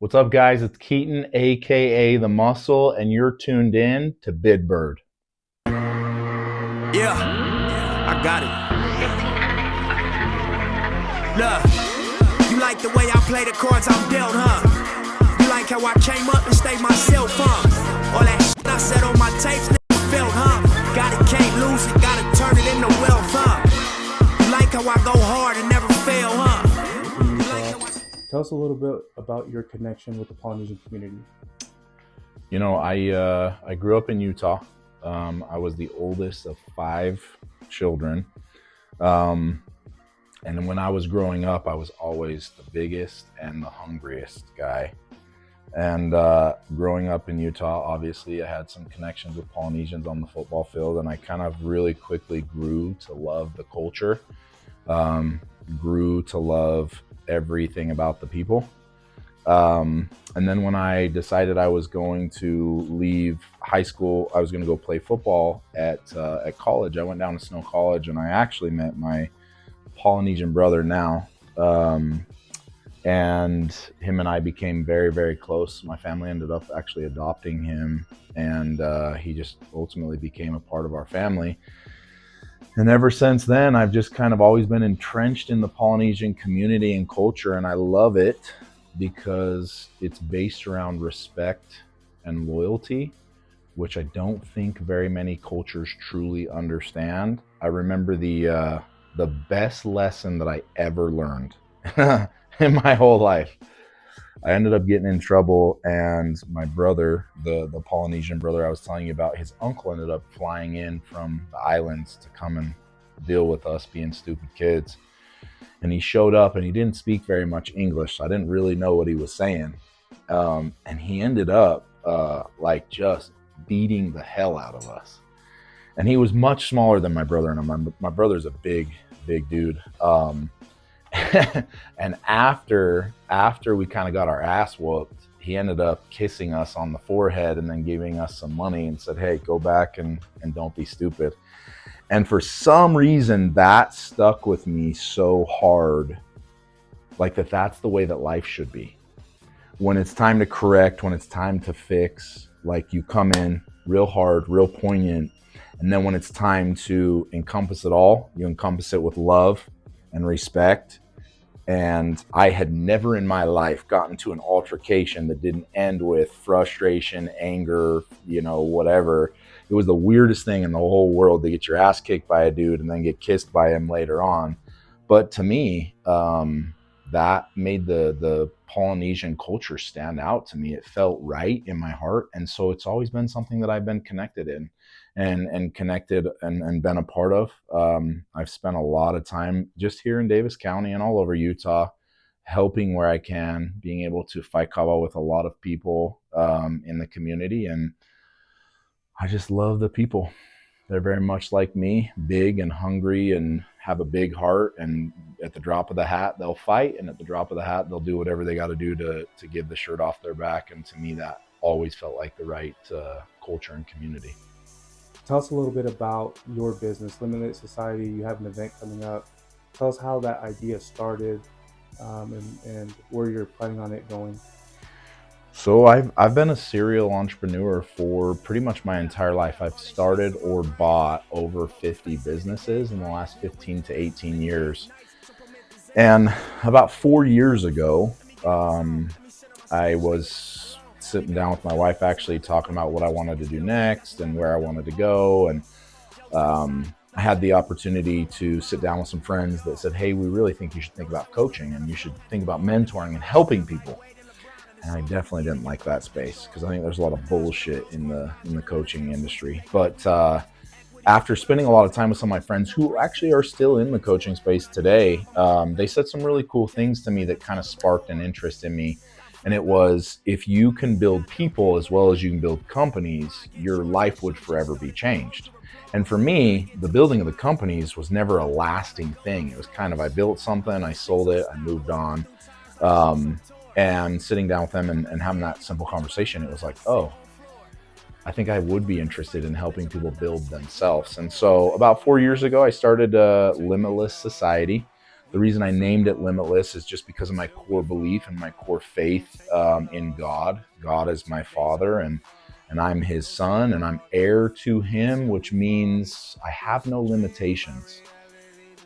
What's up, guys? It's Keaton, aka The Muscle, and you're tuned in to Bidbird. Yeah, I got it. Look, you like the way I play the cards I'm dealt, huh? You like how I came up and stayed myself, huh? All that shit I said on my tapes, felt, huh? Got it, can't lose it, gotta turn it into wealth, huh? You like how I go hard and never fail, huh? Tell us a little bit about your connection with the Polynesian community. You know, I grew up in Utah. I was the oldest of 5 children. And when I was growing up, I was always the biggest and the hungriest guy. And growing up in Utah, obviously, I had some connections with Polynesians on the football field, and I kind of really quickly grew to love the culture, grew to love everything about the people. And then when I decided I was going to leave high school, I was going to go play football at college. I went down to Snow College, and I actually met my Polynesian brother now. And him and I became very, very close. My family ended up actually adopting him, and he just ultimately became a part of our family. And ever since then, I've just kind of always been entrenched in the Polynesian community and culture, and I love it because it's based around respect and loyalty, which I don't think very many cultures truly understand. I remember the best lesson that I ever learned in my whole life. I ended up getting in trouble, and my brother, the Polynesian brother I was telling you about, his uncle ended up flying in from the islands to come and deal with us being stupid kids. And he showed up, and he didn't speak very much English, so I didn't really know what he was saying. And he ended up like just beating the hell out of us. And he was much smaller than my brother, and my brother's a big dude. And after we kind of got our ass whooped, he ended up kissing us on the forehead and then giving us some money and said, "Hey, go back and don't be stupid." And for some reason, that stuck with me so hard, like that's the way that life should be. When it's time to correct, when it's time to fix, like you come in real hard, real poignant. And then when it's time to encompass it all, you encompass it with love and respect. And I had never in my life gotten to an altercation that didn't end with frustration, anger, whatever. It was the weirdest thing in the whole world to get your ass kicked by a dude and then get kissed by him later on. But to me, that made the Polynesian culture stand out to me. It felt right in my heart. And so it's always been something that I've been connected in and connected and been a part of. I've spent a lot of time just here in Davis County and all over Utah, helping where I can, being able to fight kava with a lot of people in the community. And I just love the people. They're very much like me, big and hungry and have a big heart. And at the drop of the hat, they'll fight. And at the drop of the hat, they'll do whatever they got to do to give the shirt off their back. And to me, that always felt like the right culture and community. Tell us a little bit about your business, Limitless Society. You have an event coming up. Tell us how that idea started and where you're planning on it going. So I've been a serial entrepreneur for pretty much my entire life. I've started or bought over 50 businesses in the last 15 to 18 years. And about 4 years ago, I was sitting down with my wife, actually talking about what I wanted to do next and where I wanted to go. And I had the opportunity to sit down with some friends that said, "Hey, we really think you should think about coaching and you should think about mentoring and helping people." And I definitely didn't like that space because I think there's a lot of bullshit in the coaching industry. But after spending a lot of time with some of my friends who actually are still in the coaching space today, they said some really cool things to me that kind of sparked an interest in me. And it was, if you can build people as well as you can build companies, your life would forever be changed. And for me, the building of the companies was never a lasting thing. It was kind of, I built something, I sold it, I moved on. And sitting down with them and having that simple conversation, it was like, oh, I think I would be interested in helping people build themselves. And so about 4 years ago, I started Limitless Society. The reason I named it Limitless is just because of my core belief and my core faith in God. God is my Father, and I'm His son, and I'm heir to Him, which means I have no limitations.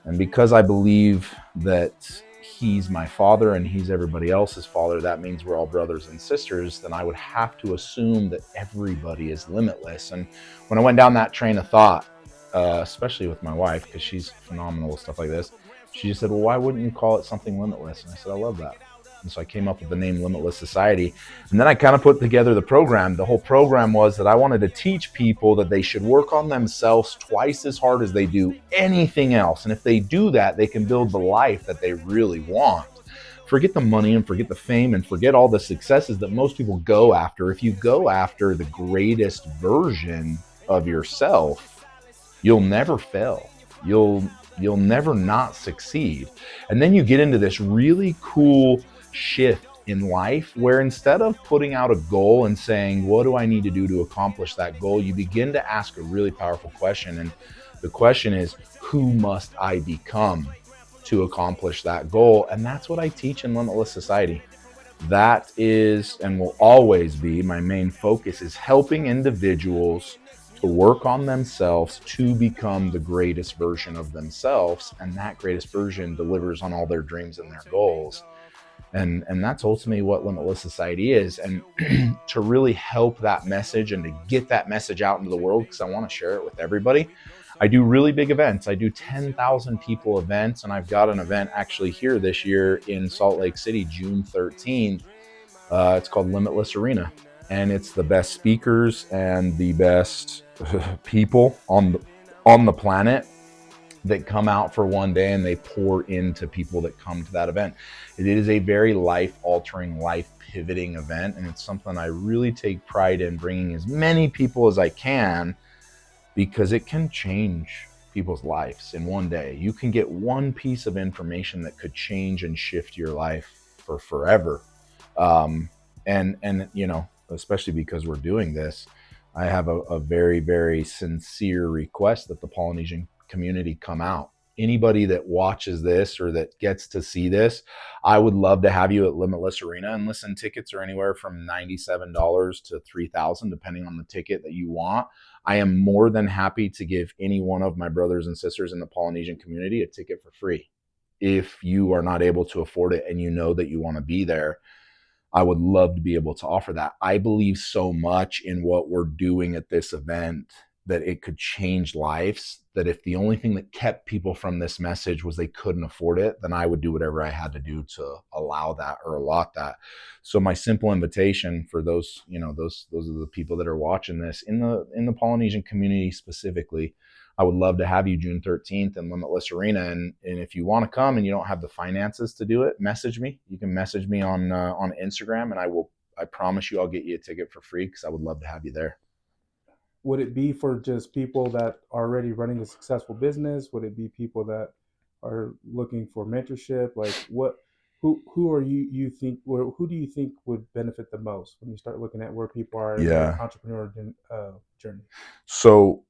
And because I believe that He's my Father and He's everybody else's Father, that means we're all brothers and sisters, then I would have to assume that everybody is limitless. And when I went down that train of thought, especially with my wife, because she's phenomenal with stuff like this, she just said, well, why wouldn't you call it something limitless? And I said, I love that. And so I came up with the name Limitless Society. And then I kind of put together the program. The whole program was that I wanted to teach people that they should work on themselves twice as hard as they do anything else. And if they do that, they can build the life that they really want. Forget the money and forget the fame and forget all the successes that most people go after. If you go after the greatest version of yourself, you'll never fail. You'll never not succeed. And then you get into this really cool shift in life where instead of putting out a goal and saying, what do I need to do to accomplish that goal? You begin to ask a really powerful question. And the question is, who must I become to accomplish that goal? And that's what I teach in Limitless Society. That is and will always be my main focus, is helping individuals to work on themselves to become the greatest version of themselves. And that greatest version delivers on all their dreams and their goals. And that's ultimately what Limitless Society is. And to really help that message and to get that message out into the world, because I want to share it with everybody, I do really big events. I do 10,000 people events, and I've got an event actually here this year in Salt Lake City, June 13th. It's called Limitless Arena, and it's the best speakers and the best people on the planet that come out for one day, and they pour into people that come to that event. It is a very life-altering, life-pivoting event, and it's something I really take pride in bringing as many people as I can, because it can change people's lives in one day. You can get one piece of information that could change and shift your life for forever. And you know, especially because we're doing this, I have a very, very sincere request that the Polynesian community come out. Anybody that watches this or that gets to see this, I would love to have you at Limitless Arena. And listen, tickets are anywhere from $97 to $3,000, depending on the ticket that you want. I am more than happy to give any one of my brothers and sisters in the Polynesian community a ticket for free. If you are not able to afford it and you know that you want to be there, I would love to be able to offer that. I believe so much in what we're doing at this event that it could change lives, that if the only thing that kept people from this message was they couldn't afford it, then I would do whatever I had to do to allow that or allot that. So my simple invitation for those, you know, those are the people that are watching this in the Polynesian community specifically, I would love to have you June 13th in Limitless Arena. And if you want to come and you don't have the finances to do it, message me. You can message me on Instagram, and I promise you I'll get you a ticket for free, because I would love to have you there. Would it be for just people that are already running a successful business? Would it be people that are looking for mentorship? Like who are you think, or who do you think would benefit the most when you start looking at where people are in their entrepreneur journey? So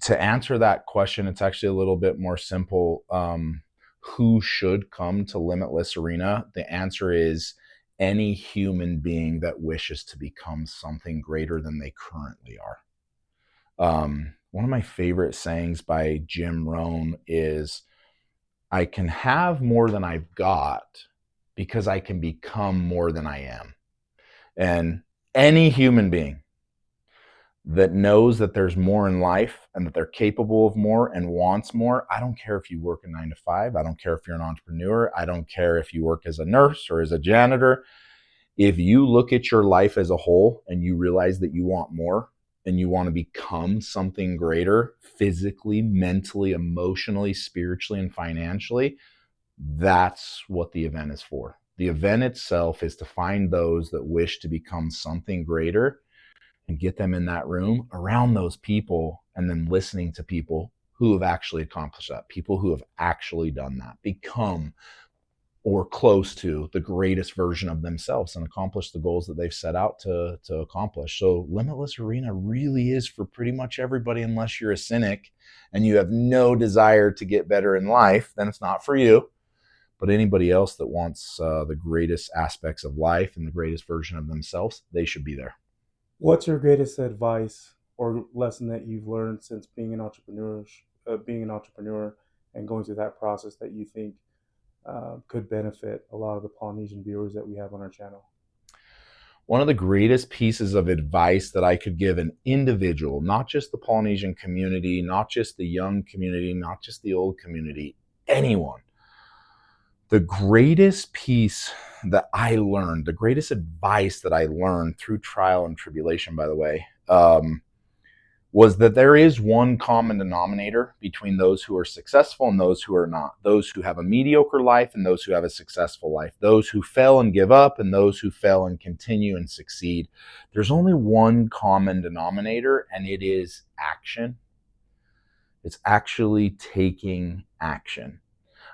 to answer that question, it's actually a little bit more simple. Who should come to Limitless Arena? The answer is any human being that wishes to become something greater than they currently are. One of my favorite sayings by Jim Rohn is, I can have more than I've got because I can become more than I am. And any human being that knows that there's more in life and that they're capable of more and wants more, I don't care if you work a 9 to 5, I don't care if you're an entrepreneur, I don't care if you work as a nurse or as a janitor. If you look at your life as a whole and you realize that you want more, and you want to become something greater physically, mentally, emotionally, spiritually, and financially, that's what the event is for. The event itself is to find those that wish to become something greater and get them in that room around those people, and then listening to people who have actually accomplished that, people who have actually done that, become or close to the greatest version of themselves and accomplish the goals that they've set out to accomplish. So Limitless Arena really is for pretty much everybody, unless you're a cynic and you have no desire to get better in life, then it's not for you. But anybody else that wants the greatest aspects of life and the greatest version of themselves, they should be there. What's your greatest advice or lesson that you've learned since being an entrepreneur and going through that process that you think could benefit a lot of the Polynesian viewers that we have on our channel? One of the greatest pieces of advice that I could give an individual, not just the Polynesian community, not just the young community, not just the old community, anyone. The greatest piece that I learned, the greatest advice that I learned through trial and tribulation, by the way, was that there is one common denominator between those who are successful and those who are not. Those who have a mediocre life and those who have a successful life. Those who fail and give up and those who fail and continue and succeed. There's only one common denominator, and it is action. It's actually taking action.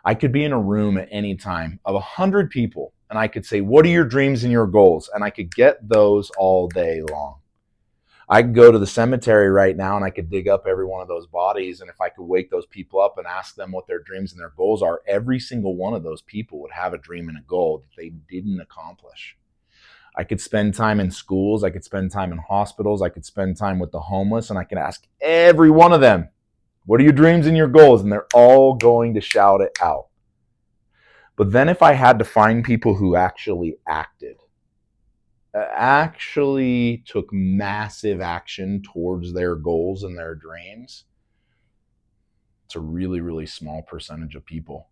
I could be in a room at any time of 100 people, and I could say, what are your dreams and your goals? And I could get those all day long. I could go to the cemetery right now and I could dig up every one of those bodies. And if I could wake those people up and ask them what their dreams and their goals are, every single one of those people would have a dream and a goal that they didn't accomplish. I could spend time in schools. I could spend time in hospitals. I could spend time with the homeless, and I could ask every one of them, what are your dreams and your goals? And they're all going to shout it out. But then if I had to find people who actually acted, actually took massive action towards their goals and their dreams, it's a really, really small percentage of people.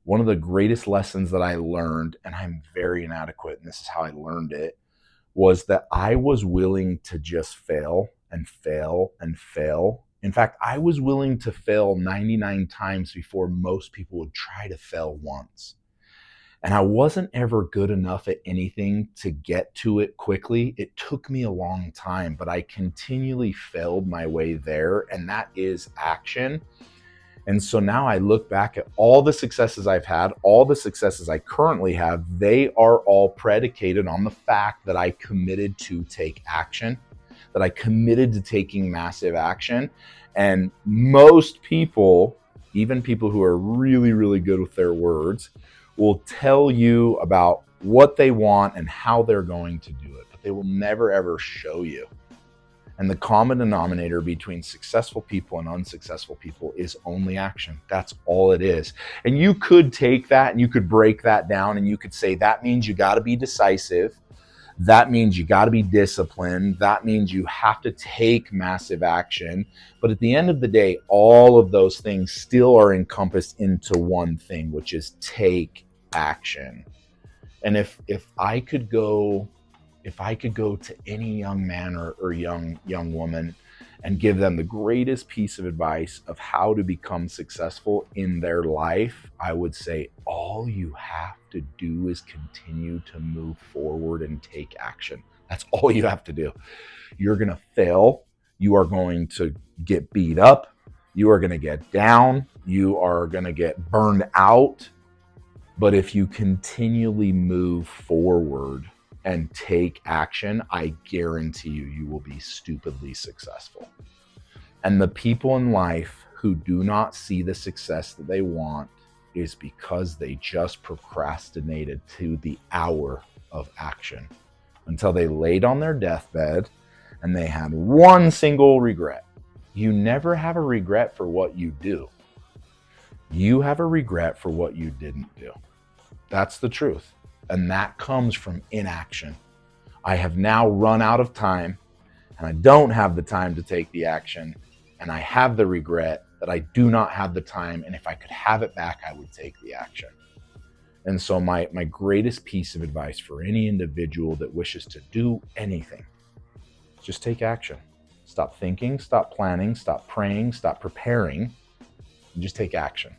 One of the greatest lessons that I learned, and I'm very inadequate, and this is how I learned it, was that I was willing to just fail and fail and fail. In fact, I was willing to fail 99 times before most people would try to fail once. And I wasn't ever good enough at anything to get to it quickly. It took me a long time, but I continually failed my way there, and that is action. And so now I look back at all the successes I've had, all the successes I currently have, they are all predicated on the fact that I committed to take action, that I committed to taking massive action. And most people, even people who are really, really good with their words, will tell you about what they want and how they're going to do it, but they will never ever show you. And the common denominator between successful people and unsuccessful people is only action. That's all it is. And you could take that and you could break that down and you could say that means you got to be decisive. That means you got to be disciplined. That means you have to take massive action. But at the end of the day, all of those things still are encompassed into one thing, which is take action. And if I could go to any young man or young woman and give them the greatest piece of advice of how to become successful in their life, I would say all you have to do is continue to move forward and take action. That's all you have to do. You're going to fail. You are going to get beat up. You are going to get down. You are going to get burned out. But if you continually move forward and take action, I guarantee you will be stupidly successful. And the people in life who do not see the success that they want is because they just procrastinated to the hour of action until they laid on their deathbed and they had one single regret. You never have a regret for what you do. You have a regret for what you didn't do. That's the truth. And that comes from inaction. I have now run out of time and I don't have the time to take the action. And I have the regret that I do not have the time. And if I could have it back, I would take the action. And so my greatest piece of advice for any individual that wishes to do anything, just take action. Stop thinking, stop planning, stop praying, stop preparing, and just take action.